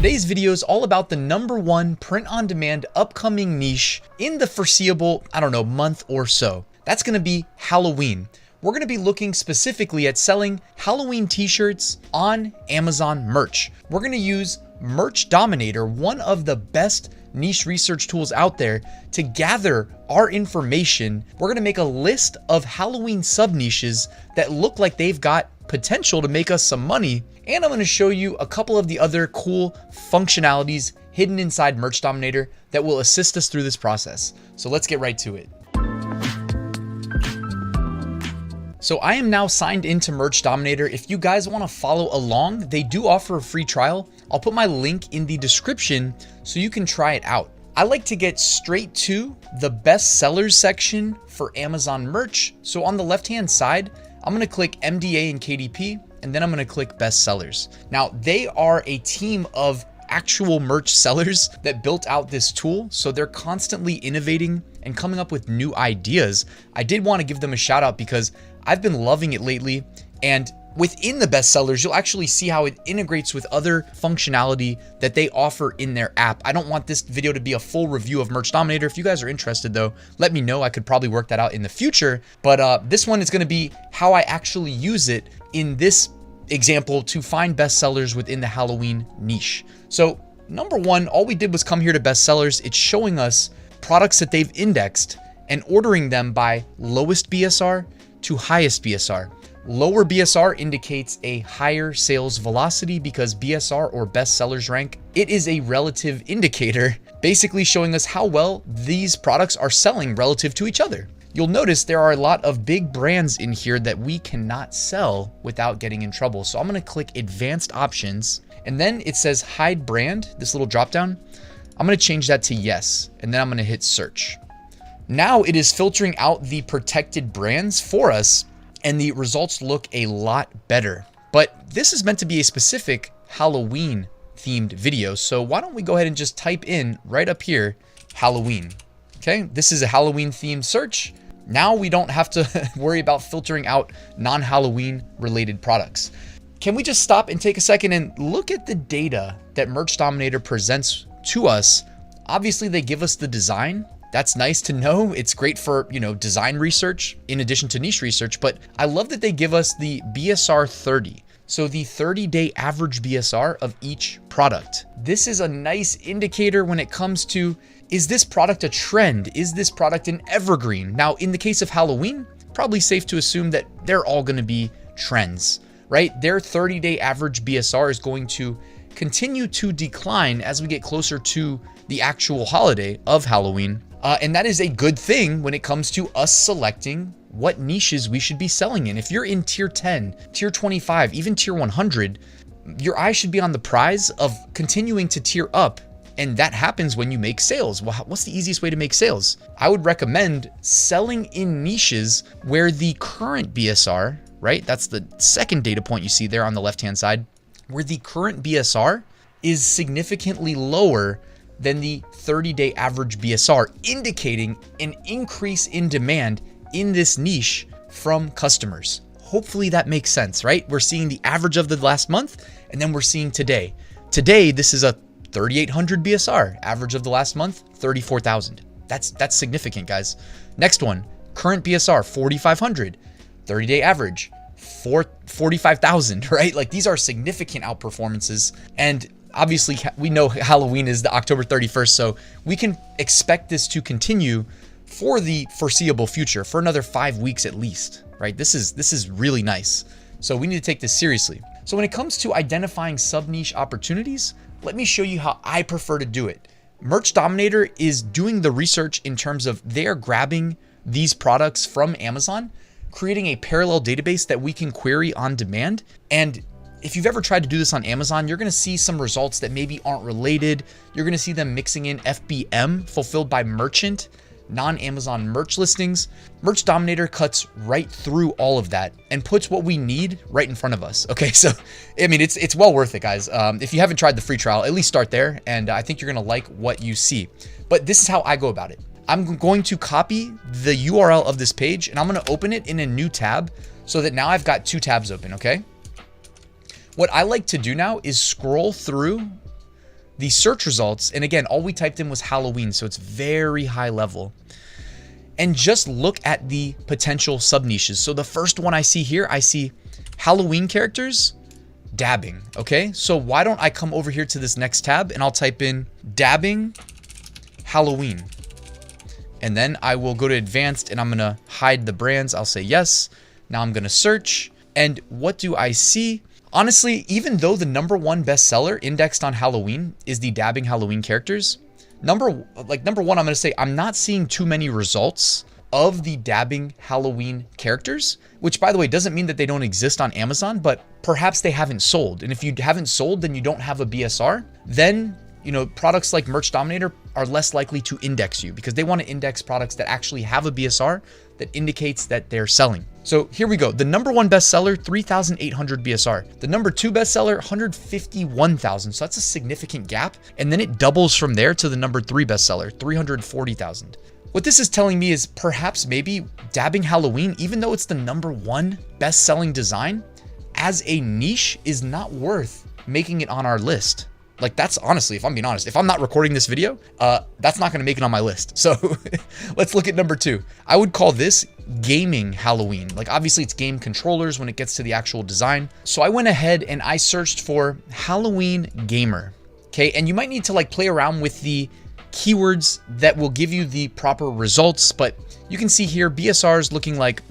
Today's video is all about the #1 print-on-demand upcoming niche in the foreseeable, I don't know, month or so. That's gonna be Halloween. We're gonna be looking specifically at selling Halloween t-shirts on Amazon merch. We're gonna use Merch Dominator, one of the best niche research tools out there, to gather our information. We're gonna make a list of Halloween sub-niches that look like they've got potential to make us some money. And I'm gonna show you a couple of the other cool functionalities hidden inside Merch Dominator that will assist us through this process. So let's get right to it. So I am now signed into Merch Dominator. If you guys wanna follow along, they do offer a free trial. I'll put my link in the description so you can try it out. I like to get straight to the best sellers section for Amazon merch. So on the left-hand side, I'm gonna click MDA and KDP, and then I'm gonna click best sellers. Now, they are a team of actual merch sellers that built out this tool. So they're constantly innovating and coming up with new ideas. I did wanna give them a shout out because I've been loving it lately. And within the best sellers, you'll actually see how it integrates with other functionality that they offer in their app. I don't want this video to be a full review of Merch Dominator. If you guys are interested though, let me know. I could probably work that out in the future. But this one is gonna be how I actually use it in this example to find best sellers within the Halloween niche. So #1, all we did was come here to best sellers. It's showing us products that they've indexed and ordering them by lowest BSR to highest BSR. Lower BSR indicates a higher sales velocity because BSR, or best sellers rank, it is a relative indicator, basically showing us how well these products are selling relative to each other. You'll notice there are a lot of big brands in here that we cannot sell without getting in trouble. So I'm gonna click advanced options, and then it says hide brand, this little drop down. I'm gonna change that to yes, and then I'm gonna hit search. Now it is filtering out the protected brands for us, and the results look a lot better. But this is meant to be a specific Halloween themed video. So why don't we go ahead and just type in right up here, Halloween. Okay, this is a Halloween themed search. Now we don't have to worry about filtering out non-Halloween related products. Can we just stop and take a second and look at the data that Merch Dominator presents to us? Obviously they give us the design. That's nice to know. It's great for, design research in addition to niche research, but I love that they give us the BSR 30. So the 30-day average BSR of each product. This is a nice indicator when it comes to, is this product a trend? Is this product an evergreen? Now, in the case of Halloween, probably safe to assume that they're all gonna be trends, right? Their 30-day average BSR is going to continue to decline as we get closer to the actual holiday of Halloween. And that is a good thing when it comes to us selecting what niches we should be selling in. If you're in tier 10, tier 25, even tier 100, your eye should be on the prize of continuing to tier up. And that happens when you make sales. Well, what's the easiest way to make sales? I would recommend selling in niches where the current BSR, right? That's the second data point you see there on the left-hand side, where the current BSR is significantly lower than the 30-day average BSR, indicating an increase in demand in this niche from customers. Hopefully that makes sense, right? We're seeing the average of the last month, and then we're seeing today. Today, this is a 3,800 BSR, average of the last month, 34,000. That's significant, guys. Next one, current BSR, 4,500, 30-day average, 45,000, right? Like these are significant outperformances. And obviously we know Halloween is the October 31st, so we can expect this to continue for the foreseeable future, for another 5 weeks at least, right? This is really nice. So we need to take this seriously. So when it comes to identifying sub-niche opportunities, let me show you how I prefer to do it. Merch Dominator is doing the research in terms of they're grabbing these products from Amazon, creating a parallel database that we can query on demand. And if you've ever tried to do this on Amazon, you're gonna see some results that maybe aren't related. You're gonna see them mixing in FBM, fulfilled by merchant, non-Amazon merch listings. Merch Dominator cuts right through all of that and puts what we need right in front of us. Okay, so I mean, it's well worth it, guys. If you haven't tried the free trial, at least start there, and I think you're gonna like what you see. But this is how I go about it. I'm going to copy the URL of this page and I'm gonna open it in a new tab so that now I've got 2 tabs open, okay? What I like to do now is scroll through the search results, and again, all we typed in was Halloween, so it's very high level. And just look at the potential sub niches. So the first one I see here, I see Halloween characters, dabbing, okay? So why don't I come over here to this next tab and I'll type in dabbing Halloween. And then I will go to advanced and I'm gonna hide the brands. I'll say yes. Now I'm gonna search. And what do I see? Honestly, even though the #1 bestseller indexed on Halloween is the dabbing Halloween characters, number one, I'm gonna say I'm not seeing too many results of the dabbing Halloween characters, which by the way, doesn't mean that they don't exist on Amazon, but perhaps they haven't sold. And if you haven't sold, then you don't have a BSR, then products like Merch Dominator are less likely to index you because they want to index products that actually have a BSR that indicates that they're selling. So here we go. The #1 bestseller, 3,800 BSR. The #2 bestseller, 151,000. So that's a significant gap. And then it doubles from there to the #3 bestseller, 340,000. What this is telling me is perhaps maybe dabbing Halloween, even though it's the #1 best-selling design, as a niche is not worth making it on our list. Like that's honestly, if I'm being honest, if I'm not recording this video, that's not gonna make it on my list. So let's look at #2. I would call this gaming Halloween. Like obviously it's game controllers when it gets to the actual design. So I went ahead and I searched for Halloween gamer. Okay, and you might need to like play around with the keywords that will give you the proper results, but you can see here BSRs looking like,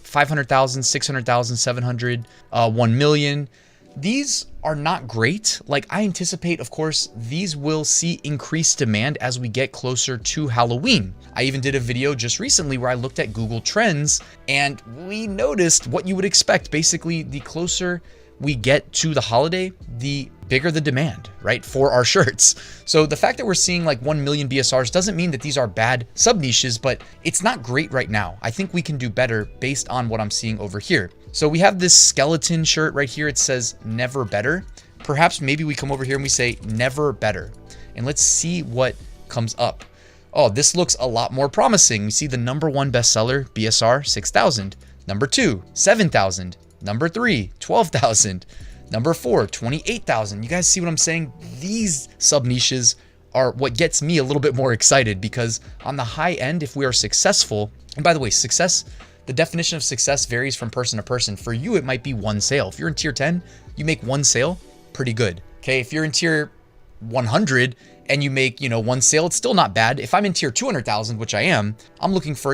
500,000, 600,000, 700, 1 million. These are not great. Like I anticipate, of course, these will see increased demand as we get closer to Halloween. I even did a video just recently where I looked at Google Trends and we noticed what you would expect. Basically, the closer we get to the holiday, the bigger the demand, right, for our shirts. So the fact that we're seeing like 1 million BSRs doesn't mean that these are bad sub niches, but it's not great right now. I think we can do better based on what I'm seeing over here. So we have this skeleton shirt right here. It says never better. Perhaps maybe we come over here and we say never better. And let's see what comes up. Oh, this looks a lot more promising. We see the #1 bestseller, BSR, 6,000. #2, 7,000. #3, 12,000. #4, 28,000. You guys see what I'm saying? These sub niches are what gets me a little bit more excited because on the high end, if we are successful, and by the way, success, the definition of success varies from person to person. For you, it might be one sale. If you're in tier 10, you make one sale, pretty good. Okay, if you're in tier 100 and you make, one sale, it's still not bad. If I'm in tier 200,000, which I am, I'm looking for,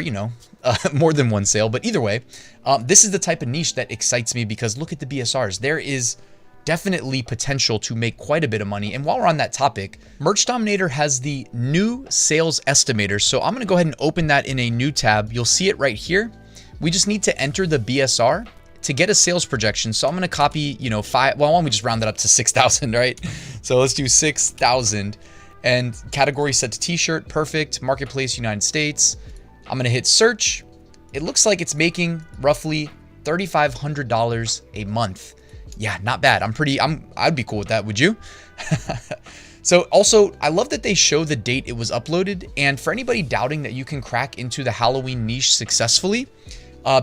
more than one sale. But either way, this is the type of niche that excites me because look at the BSRs. There is definitely potential to make quite a bit of money. And while we're on that topic, Merch Dominator has the new sales estimator. So I'm going to go ahead and open that in a new tab. You'll see it right here. We just need to enter the BSR to get a sales projection. So I'm going to copy, 5. Well, why don't we just round that up to 6,000, right? So let's do 6,000 and category set to t-shirt. Perfect. Marketplace, United States. I'm going to hit search. It looks like it's making roughly $3,500 a month. Yeah, not bad. I'd be cool with that. Would you? So also, I love that they show the date it was uploaded. And for anybody doubting that you can crack into the Halloween niche successfully,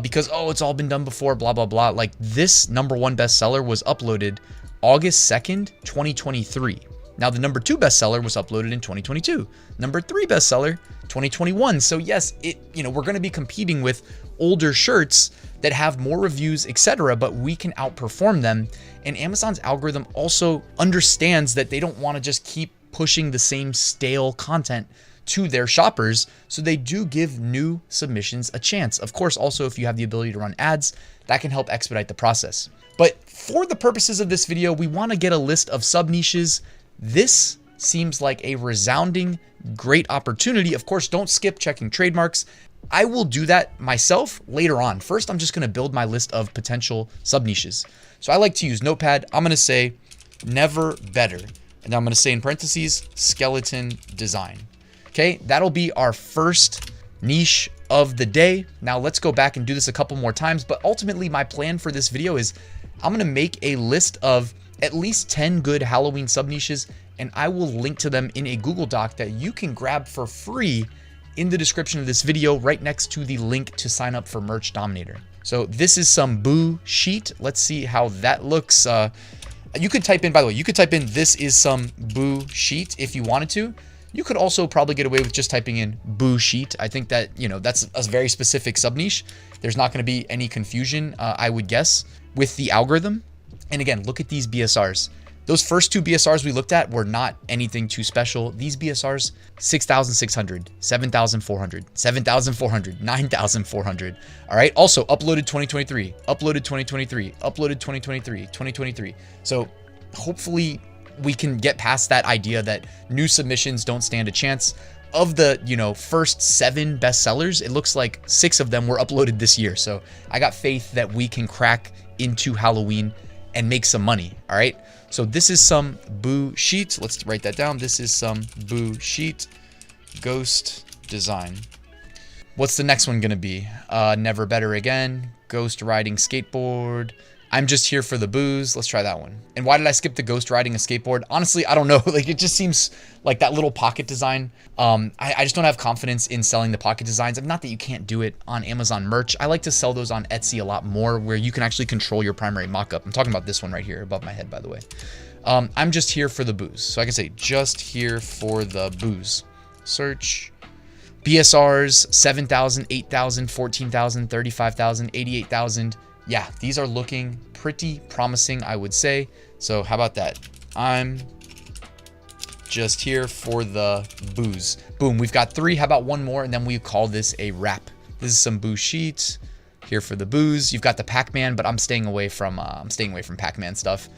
because, it's all been done before, blah, blah, blah. Like this #1 bestseller was uploaded August 2nd, 2023. Now the #2 bestseller was uploaded in 2022. #3 bestseller, 2021. So yes, we're going to be competing with older shirts that have more reviews, etc., but we can outperform them. And Amazon's algorithm also understands that they don't want to just keep pushing the same stale content to their shoppers. So they do give new submissions a chance. Of course, also, if you have the ability to run ads, that can help expedite the process. But for the purposes of this video, we want to get a list of sub niches. This seems like a resounding great opportunity. Of course, don't skip checking trademarks. I will do that myself later on. First, I'm just going to build my list of potential sub niches. So I like to use Notepad. I'm going to say never better. And I'm going to say in parentheses, skeleton design. Okay, that'll be our first niche of the day. Now let's go back and do this a couple more times. But ultimately, my plan for this video is I'm going to make a list of at least 10 good Halloween sub niches, and I will link to them in a Google Doc that you can grab for free in the description of this video, right next to the link to sign up for Merch Dominator. So this is some boo sheet. Let's see how that looks. You could type in, by the way, you could type in this is some boo sheet if you wanted to. You could also probably get away with just typing in boo sheet. I think that, you know, that's a very specific sub niche. There's not going to be any confusion, I would guess, with the algorithm. And again, look at these BSRs. Those first two BSRs we looked at were not anything too special. These BSRs, 6,600, 7,400, 7,400, 9,400. All right. Also uploaded 2023, uploaded 2023, uploaded 2023, 2023. So hopefully we can get past that idea that new submissions don't stand a chance. Of the, you know, first 7 bestsellers, it looks like 6 of them were uploaded this year. So I got faith that we can crack into Halloween and make some money. All right. So this is some boo sheet. Let's write that down. This is some boo sheet ghost design. What's the next one going to be? Never better again. Ghost riding skateboard. I'm just here for the booze. Let's try that one. And why did I skip the ghost riding a skateboard? Honestly, I don't know. Like, it just seems like that little pocket design. I just don't have confidence in selling the pocket designs. Not that you can't do it on Amazon merch. I like to sell those on Etsy a lot more, where you can actually control your primary mockup. I'm talking about this one right here above my head, by the way. I'm just here for the booze. So I can say just here for the booze. Search. BSRs, 7,000, 8,000, 14,000, 35,000, 88,000. Yeah, these are looking pretty promising, I would say. So how about that? I'm just here for the booze. Boom, we've got 3. How about one more? And then we call this a wrap. This is some boo sheet. Here for the booze. You've got the Pac-Man, but I'm staying away from Pac-Man stuff.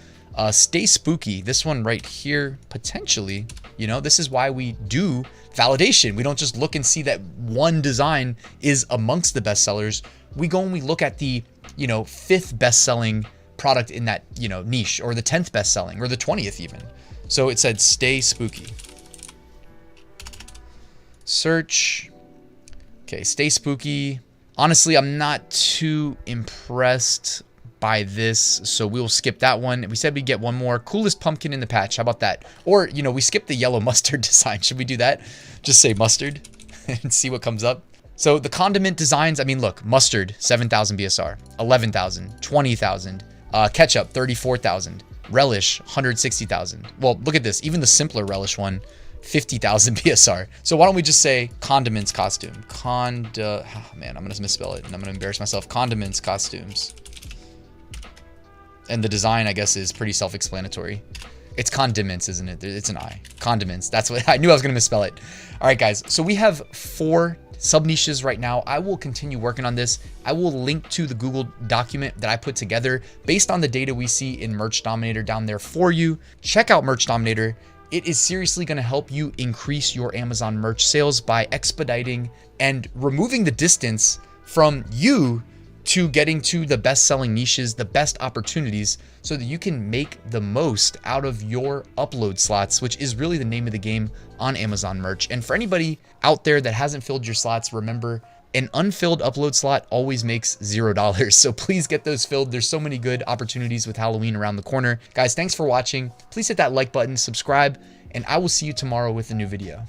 Stay spooky. This one right here, potentially, you know, this is why we do validation. We don't just look and see that one design is amongst the bestsellers. We go and we look at the, you know, 5th best-selling product in that, you know, niche, or the 10th best-selling, or the 20th even. So it said stay spooky. Search. Okay, stay spooky. Honestly, I'm not too impressed by this, so we'll skip that one. We said we'd get one more. Coolest pumpkin in the patch. How about that? Or, you know, we skipped the yellow mustard design. Should we do that? Just say mustard and see what comes up. So the condiment designs, I mean, look, mustard, 7,000 BSR, 11,000, 20,000, ketchup, 34,000, relish, 160,000. Well, look at this. Even the simpler relish one, 50,000 BSR. So why don't we just say condiments costume? Oh, man, I'm going to misspell it and I'm going to embarrass myself. Condiments costumes. And the design, I guess, is pretty self-explanatory. It's condiments, isn't it? It's an I. Condiments. That's what I knew I was going to misspell it. All right, guys. So we have 4 sub niches right now. I will continue working on this. I will link to the Google document that I put together based on the data we see in Merch Dominator down there for you. Check out Merch Dominator. It is seriously going to help you increase your Amazon merch sales by expediting and removing the distance from you to getting to the best-selling niches, the best opportunities, so that you can make the most out of your upload slots, which is really the name of the game on Amazon merch. And for anybody out there that hasn't filled your slots, remember, an unfilled upload slot always makes $0. So please get those filled. There's so many good opportunities with Halloween around the corner. Guys, thanks for watching. Please hit that like button, subscribe, and I will see you tomorrow with a new video.